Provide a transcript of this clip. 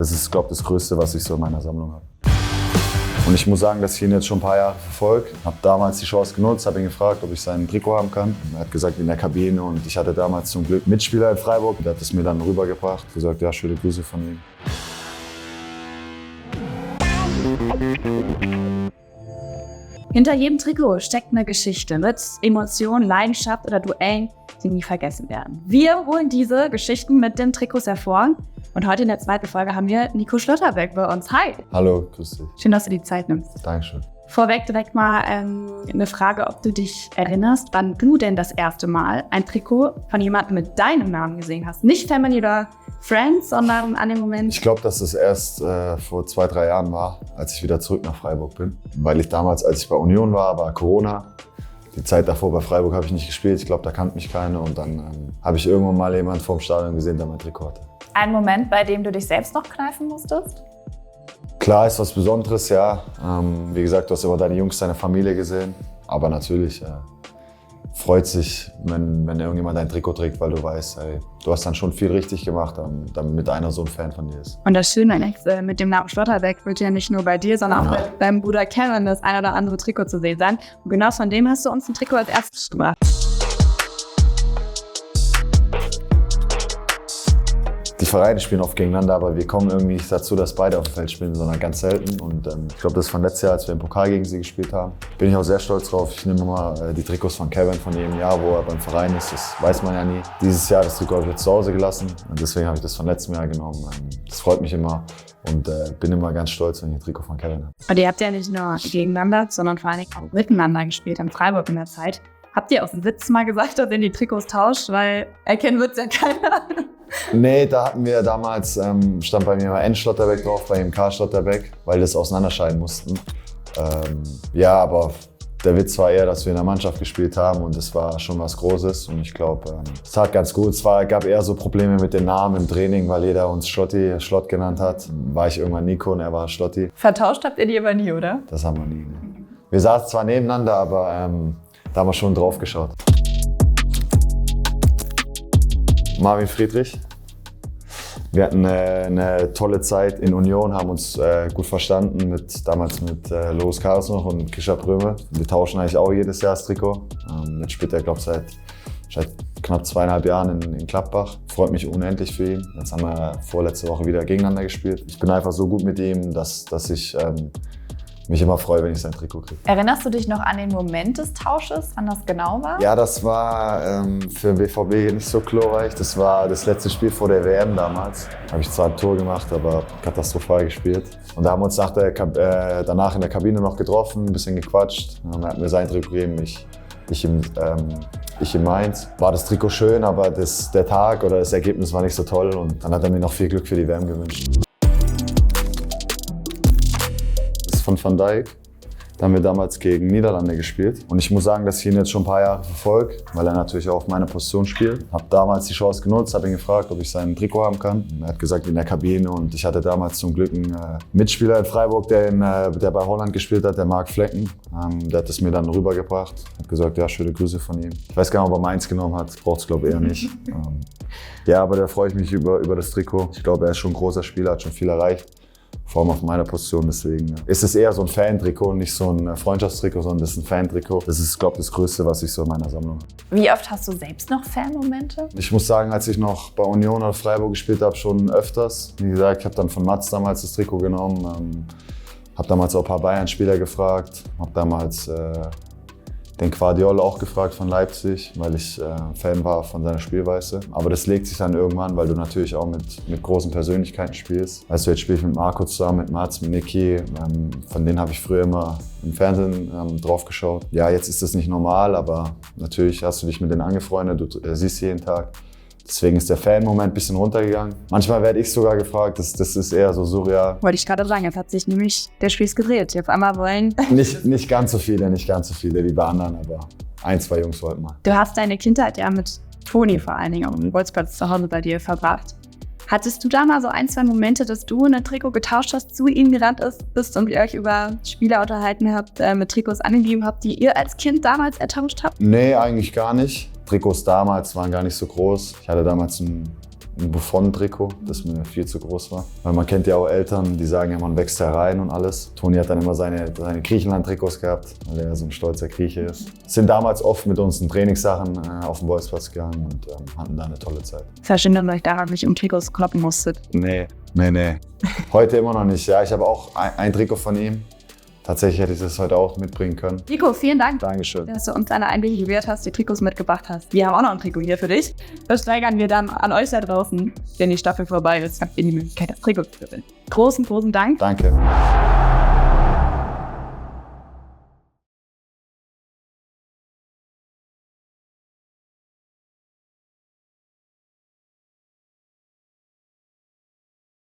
Das ist, glaube ich, das Größte, was ich so in meiner Sammlung habe. Und ich muss sagen, dass ich ihn jetzt schon ein paar Jahre verfolge. Ich habe damals die Chance genutzt, habe ihn gefragt, ob ich sein Trikot haben kann. Er hat gesagt, in der Kabine. Und ich hatte damals zum Glück Mitspieler in Freiburg. Der hat es mir dann rübergebracht, gesagt, ja, schöne Grüße von ihm. Hinter jedem Trikot steckt eine Geschichte mit Emotionen, Leidenschaft oder Duellen, die nie vergessen werden. Wir holen diese Geschichten mit den Trikots hervor. Und heute in der zweiten Folge haben wir Nico Schlotterbeck bei uns. Hi! Hallo, grüß dich. Schön, dass du die Zeit nimmst. Dankeschön. Vorweg direkt mal eine Frage, ob du dich erinnerst, wann du denn das erste Mal ein Trikot von jemandem mit deinem Namen gesehen hast. Nicht Family oder Friends, sondern an dem Moment. Ich glaube, dass es erst vor 2-3 Jahren war, als ich wieder zurück nach Freiburg bin. Weil ich damals, als ich bei Union war Corona. Die Zeit davor bei Freiburg habe ich nicht gespielt. Ich glaube, da kannte mich keiner. Und dann habe ich irgendwann mal jemanden vorm Stadion gesehen, der mein Trikot hatte. Ein Moment, bei dem du dich selbst noch kneifen musstest? Klar, ist was Besonderes, ja. Wie gesagt, du hast immer deine Jungs, deine Familie gesehen. Aber natürlich freut sich, wenn irgendjemand dein Trikot trägt, weil du weißt, ey, du hast dann schon viel richtig gemacht, damit einer so ein Fan von dir ist. Und das Schöne mit dem Namen Schlotterbeck wird ja nicht nur bei dir, sondern auch bei deinem Bruder Kevin das ein oder andere Trikot zu sehen sein. Und genau von dem hast du uns ein Trikot als erstes gemacht. Die Vereine spielen oft gegeneinander, aber wir kommen irgendwie nicht dazu, dass beide auf dem Feld spielen, sondern ganz selten. Und ich glaube, das ist von letztes Jahr, als wir im Pokal gegen sie gespielt haben. Bin ich auch sehr stolz drauf. Ich nehme immer die Trikots von Kevin von jedem Jahr, wo er beim Verein ist. Das weiß man ja nie. Dieses Jahr das Trikot habe ich jetzt zu Hause gelassen. Und deswegen habe ich das von letztem Jahr genommen. Das freut mich immer und bin immer ganz stolz, wenn ich ein Trikot von Kevin habe. Und ihr habt ja nicht nur gegeneinander, sondern vor allem auch miteinander gespielt in Freiburg in der Zeit. Habt ihr auf den Witz mal gesagt, dass ihr die Trikots tauscht? Weil erkennen wird es ja keiner. Nee, da hatten wir damals, stand bei mir mal N. Schlotterbeck drauf, bei ihm K. Schlotterbeck, weil wir das auseinanderscheiden mussten. Ja, aber der Witz war eher, dass wir in der Mannschaft gespielt haben und das war schon was Großes. Und ich glaube, es tat ganz gut. Es gab eher so Probleme mit den Namen im Training, weil jeder uns Schlott genannt hat. War ich irgendwann Nico und er war Schlotti. Vertauscht habt ihr die aber nie, oder? Das haben wir nie. Ne? Wir saßen zwar nebeneinander, aber da haben wir schon drauf geschaut. Marvin Friedrich. Wir hatten eine tolle Zeit in Union, haben uns gut verstanden, damals mit Loris Karius noch und Kisha Pröme. Wir tauschen eigentlich auch jedes Jahr das Trikot. Jetzt spielt er, glaube ich, seit knapp 2,5 Jahren in Gladbach. Freut mich unendlich für ihn. Jetzt haben wir vorletzte Woche wieder gegeneinander gespielt. Ich bin einfach so gut mit ihm, dass ich mich immer freue, wenn ich sein Trikot kriege. Erinnerst du dich noch an den Moment des Tausches, wann das genau war? Ja, das war für den BVB nicht so glorreich. Das war das letzte Spiel vor der WM damals. Da habe ich zwar ein Tor gemacht, aber katastrophal gespielt. Und da haben wir uns danach in der Kabine noch getroffen, ein bisschen gequatscht. Er hat mir sein Trikot gegeben, ich ihm meins. War das Trikot schön, aber der Tag oder das Ergebnis war nicht so toll. Und dann hat er mir noch viel Glück für die WM gewünscht. Von Van Dijk. Da haben wir damals gegen Niederlande gespielt. Und ich muss sagen, dass ich ihn jetzt schon ein paar Jahre verfolge, weil er natürlich auch auf meiner Position spielt. Habe damals die Chance genutzt, habe ihn gefragt, ob ich sein Trikot haben kann. Er hat gesagt, in der Kabine. Und ich hatte damals zum Glück einen Mitspieler in Freiburg, der bei Holland gespielt hat, der Marc Flecken. Der hat es mir dann rübergebracht. Hat gesagt, ja, schöne Grüße von ihm. Ich weiß gar nicht, ob er meins genommen hat. Braucht es, glaube ich, eher nicht. Ja, aber da freue ich mich über das Trikot. Ich glaube, er ist schon ein großer Spieler, hat schon viel erreicht. Vor allem auf meiner Position, deswegen ist es eher so ein Fan-Trikot, nicht so ein Freundschaftstrikot, sondern das ist ein Fan-Trikot. Das ist, glaube ich, das Größte, was ich so in meiner Sammlung habe. Wie oft hast du selbst noch Fan-Momente? Ich muss sagen, als ich noch bei Union oder Freiburg gespielt habe, schon öfters. Wie gesagt, ich habe dann von Mats damals das Trikot genommen, habe damals auch ein paar Bayern-Spieler gefragt, habe damals den Guardiola auch gefragt von Leipzig, weil ich Fan war von seiner Spielweise. Aber das legt sich dann irgendwann, weil du natürlich auch mit großen Persönlichkeiten spielst. Also jetzt spiele ich mit Marco zusammen, mit Mats, mit Niki. Von denen habe ich früher immer im Fernsehen drauf geschaut. Ja, jetzt ist das nicht normal, aber natürlich hast du dich mit denen angefreundet, du siehst sie jeden Tag. Deswegen ist der Fan-Moment ein bisschen runtergegangen. Manchmal werde ich sogar gefragt, das ist eher so surreal. Wollte ich gerade sagen, jetzt hat sich nämlich der Spieß gedreht. Die auf einmal wollen... Nicht ganz so viele wie bei anderen, aber 1, 2 Jungs wollten mal. Du hast deine Kindheit ja mit Toni vor allen Dingen auf dem Bolzplatz zu Hause bei dir verbracht. Hattest du da mal so 1, 2 Momente, dass du ein Trikot getauscht hast, zu ihm gerannt bist und ihr euch über Spieler unterhalten habt, mit Trikots angegeben habt, die ihr als Kind damals ertauscht habt? Nee, eigentlich gar nicht. Trikots damals waren gar nicht so groß. Ich hatte damals ein ein Buffon-Trikot, das mir viel zu groß war. Weil man kennt ja auch Eltern, die sagen ja, man wächst herein und alles. Toni hat dann immer seine Griechenland-Trikots gehabt, weil er so ein stolzer Grieche ist. Sind damals oft mit uns in Trainingssachen auf den Bolzplatz gegangen und hatten da eine tolle Zeit. Es war schön, dass ihr euch daran nicht um Trikots kloppen musstet. Nee. Heute immer noch nicht. Ja, ich habe auch ein Trikot von ihm. Tatsächlich hätte ich das heute auch mitbringen können. Nico, vielen Dank, Dankeschön. dass du uns deine Einblicke gewährt hast, die Trikots mitgebracht hast. Wir haben auch noch ein Trikot hier für dich. Das steigern wir dann an euch da draußen. Wenn die Staffel vorbei ist, habt ihr die Möglichkeit, das Trikot zu gewinnen. Großen Dank. Danke.